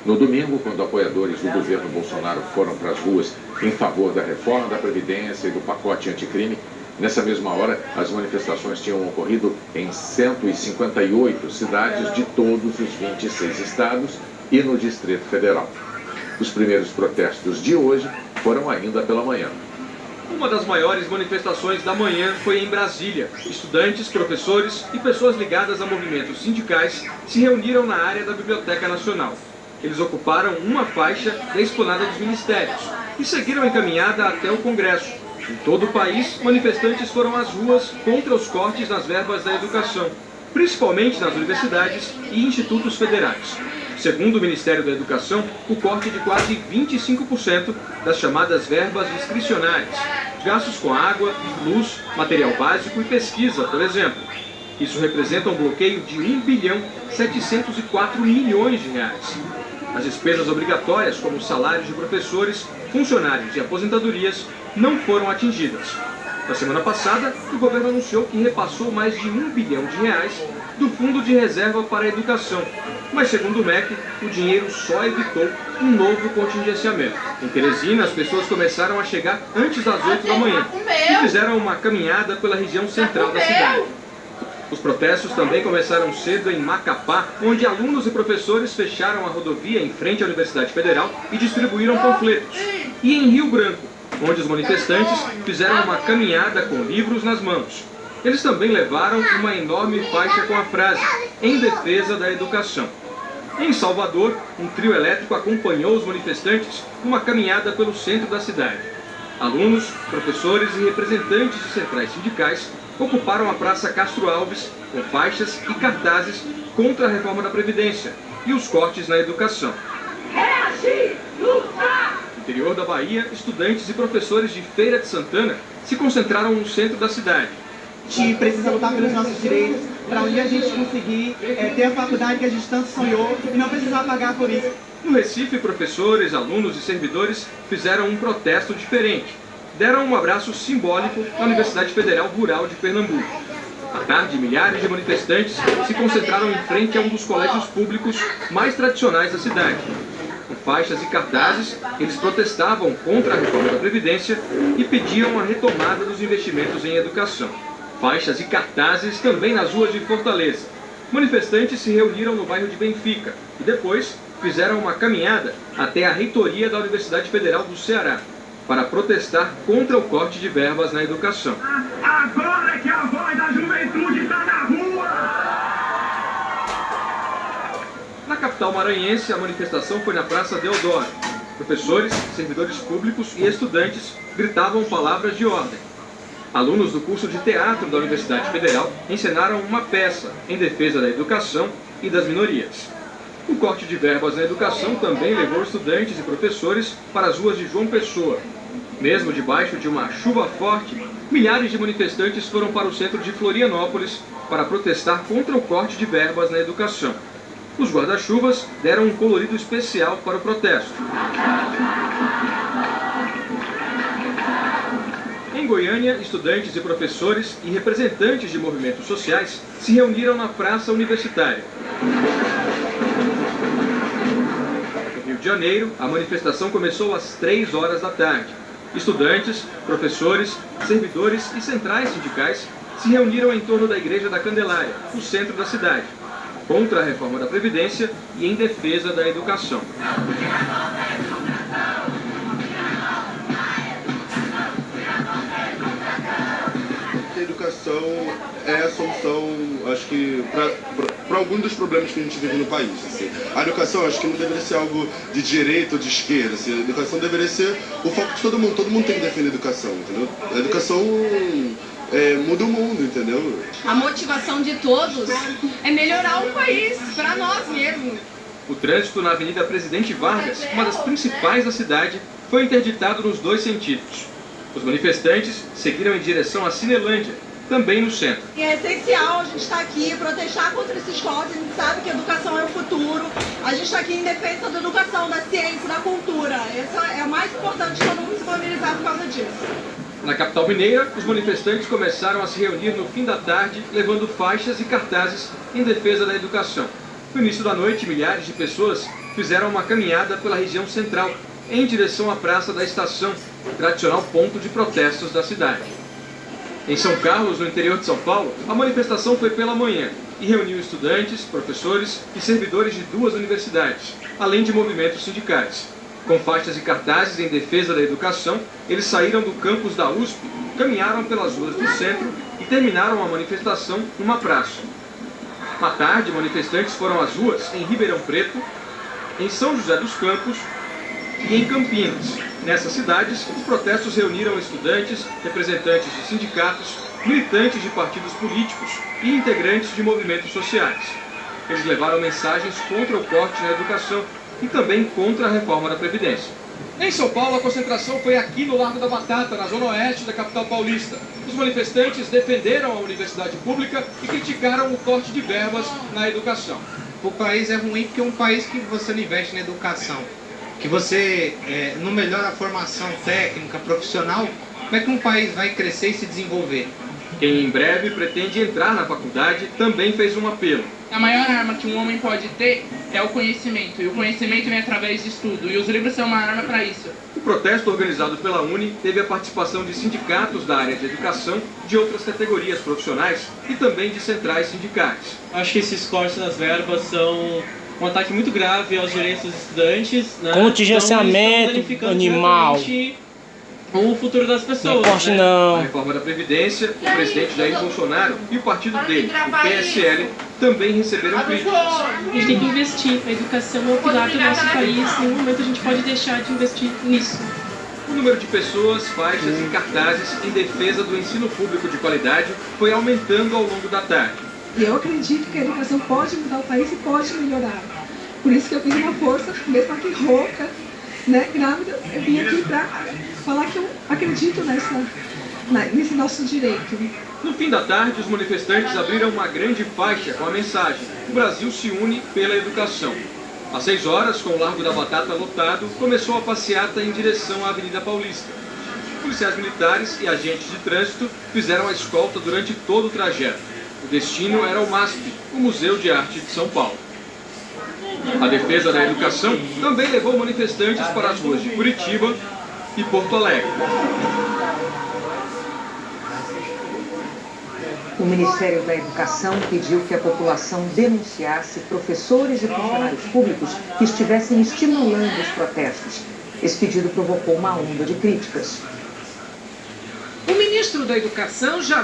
No domingo, quando apoiadores do governo Bolsonaro foram para as ruas em favor da reforma da Previdência e do pacote anticrime, nessa mesma hora, as manifestações tinham ocorrido em 158 cidades de todos os 26 estados e no Distrito Federal. Os primeiros protestos de hoje foram ainda pela manhã. Uma das maiores manifestações da manhã foi em Brasília. Estudantes, professores e pessoas ligadas a movimentos sindicais se reuniram na área da Biblioteca Nacional. Eles ocuparam uma faixa da esplanada dos ministérios e seguiram a caminhada até o Congresso. Em todo o país, manifestantes foram às ruas contra os cortes nas verbas da educação, principalmente nas universidades e institutos federais. Segundo o Ministério da Educação, o corte de quase 25% das chamadas verbas discricionárias, gastos com água, luz, material básico e pesquisa, por exemplo. Isso representa um bloqueio de 1.704 bilhões de reais. As despesas obrigatórias, como salários de professores, funcionários e aposentadorias, não foram atingidas. Na semana passada, o governo anunciou que repassou mais de R$1 bilhão do Fundo de Reserva para a Educação. Mas, segundo o MEC, o dinheiro só evitou um novo contingenciamento. Em Teresina, as pessoas começaram a chegar antes das 8 da manhã e fizeram uma caminhada pela região central da cidade. Os protestos também começaram cedo em Macapá, onde alunos e professores fecharam a rodovia em frente à Universidade Federal e distribuíram panfletos. E em Rio Branco, onde os manifestantes fizeram uma caminhada com livros nas mãos. Eles também levaram uma enorme faixa com a frase "Em defesa da educação". Em Salvador, um trio elétrico acompanhou os manifestantes numa caminhada pelo centro da cidade. Alunos, professores e representantes de centrais sindicais ocuparam a Praça Castro Alves com faixas e cartazes contra a reforma da Previdência e os cortes na educação. Reagir! Lutar! No interior da Bahia, estudantes e professores de Feira de Santana se concentraram no centro da cidade. A gente precisa lutar pelos nossos direitos, para um dia a gente conseguir ter a faculdade que a gente tanto sonhou e não precisar pagar por isso. No Recife, professores, alunos e servidores fizeram um protesto diferente. Deram um abraço simbólico na Universidade Federal Rural de Pernambuco. À tarde, milhares de manifestantes se concentraram em frente a um dos colégios públicos mais tradicionais da cidade. Com faixas e cartazes, eles protestavam contra a reforma da Previdência e pediam a retomada dos investimentos em educação. Faixas e cartazes também nas ruas de Fortaleza. Manifestantes se reuniram no bairro de Benfica e depois fizeram uma caminhada até a reitoria da Universidade Federal do Ceará para protestar contra o corte de verbas na educação. Agora é que a voz da juventude está na rua! Na capital maranhense, a manifestação foi na Praça Deodoro. Professores, servidores públicos e estudantes gritavam palavras de ordem. Alunos do curso de teatro da Universidade Federal encenaram uma peça em defesa da educação e das minorias. O corte de verbas na educação também levou estudantes e professores para as ruas de João Pessoa. Mesmo debaixo de uma chuva forte, milhares de manifestantes foram para o centro de Florianópolis para protestar contra o corte de verbas na educação. Os guarda-chuvas deram um colorido especial para o protesto. Em Goiânia, estudantes e professores e representantes de movimentos sociais se reuniram na Praça Universitária. No Rio de Janeiro, a manifestação começou às 3 horas da tarde. Estudantes, professores, servidores e centrais sindicais se reuniram em torno da Igreja da Candelária, no centro da cidade, contra a reforma da Previdência e em defesa da educação. A educação é a solução, acho que, para alguns dos problemas que a gente vive no país. Assim. A educação, acho que não deveria ser algo de direita ou de esquerda. Assim. A educação deveria ser o foco de todo mundo. Todo mundo tem que defender a educação, entendeu? A educação muda o mundo, entendeu? A motivação de todos é melhorar o país, para nós mesmos. O trânsito na Avenida Presidente Vargas, uma das principais da cidade, foi interditado nos dois sentidos. Os manifestantes seguiram em direção à Cinelândia, também no centro. É essencial a gente estar aqui, protestar contra esses cortes. A gente sabe que a educação é o futuro. A gente está aqui em defesa da educação, da ciência, da cultura. Essa é o mais importante, todo mundo se mobilizar por causa disso. Na capital mineira, os manifestantes começaram a se reunir no fim da tarde, levando faixas e cartazes em defesa da educação. No início da noite, milhares de pessoas fizeram uma caminhada pela região central, em direção à Praça da Estação, tradicional ponto de protestos da cidade. Em São Carlos, no interior de São Paulo, a manifestação foi pela manhã e reuniu estudantes, professores e servidores de 2 universidades, além de movimentos sindicais. Com faixas e cartazes em defesa da educação, eles saíram do campus da USP, caminharam pelas ruas do centro e terminaram a manifestação numa praça. À tarde, manifestantes foram às ruas em Ribeirão Preto, em São José dos Campos e em Campinas. Nessas cidades, os protestos reuniram estudantes, representantes de sindicatos, militantes de partidos políticos e integrantes de movimentos sociais. Eles levaram mensagens contra o corte na educação e também contra a reforma da Previdência. Em São Paulo, a concentração foi aqui no Largo da Batata, na zona oeste da capital paulista. Os manifestantes defenderam a universidade pública e criticaram o corte de verbas na educação. O país é ruim porque é um país que você não investe na educação, que você não melhora a formação técnica, profissional. Como é que um país vai crescer e se desenvolver? Quem em breve pretende entrar na faculdade também fez um apelo. A maior arma que um homem pode ter é o conhecimento, e o conhecimento vem através de estudo, e os livros são uma arma para isso. O protesto organizado pela Uni teve a participação de sindicatos da área de educação, de outras categorias profissionais e também de centrais sindicais. Acho que esses cortes nas verbas são um ataque muito grave aos direitos dos estudantes, né? Contingenciamento animal. O futuro das pessoas. Não, né? não. A reforma da Previdência, o presidente Jair Bolsonaro e o partido dele, o PSL, também receberam críticas. A gente tem que investir. A educação é o pilar do nosso país. Em nenhum momento a gente pode deixar de investir nisso. O número de pessoas, faixas e cartazes em defesa do ensino público de qualidade foi aumentando ao longo da tarde. E eu acredito que a educação pode mudar o país e pode melhorar. Por isso que eu fiz uma força, mesmo aqui rouca, né, grávida, eu vim aqui para falar que eu acredito nesse nosso direito. No fim da tarde, os manifestantes abriram uma grande faixa com a mensagem: o Brasil se une pela educação. Às 6 horas, com o Largo da Batata lotado, começou a passeata em direção à Avenida Paulista. Policiais militares e agentes de trânsito fizeram a escolta durante todo o trajeto. O destino era o MASP, o Museu de Arte de São Paulo. A defesa da educação também levou manifestantes para as ruas de Curitiba e Porto Alegre. O Ministério da Educação pediu que a população denunciasse professores e funcionários públicos que estivessem estimulando os protestos. Esse pedido provocou uma onda de críticas. O ministro da Educação já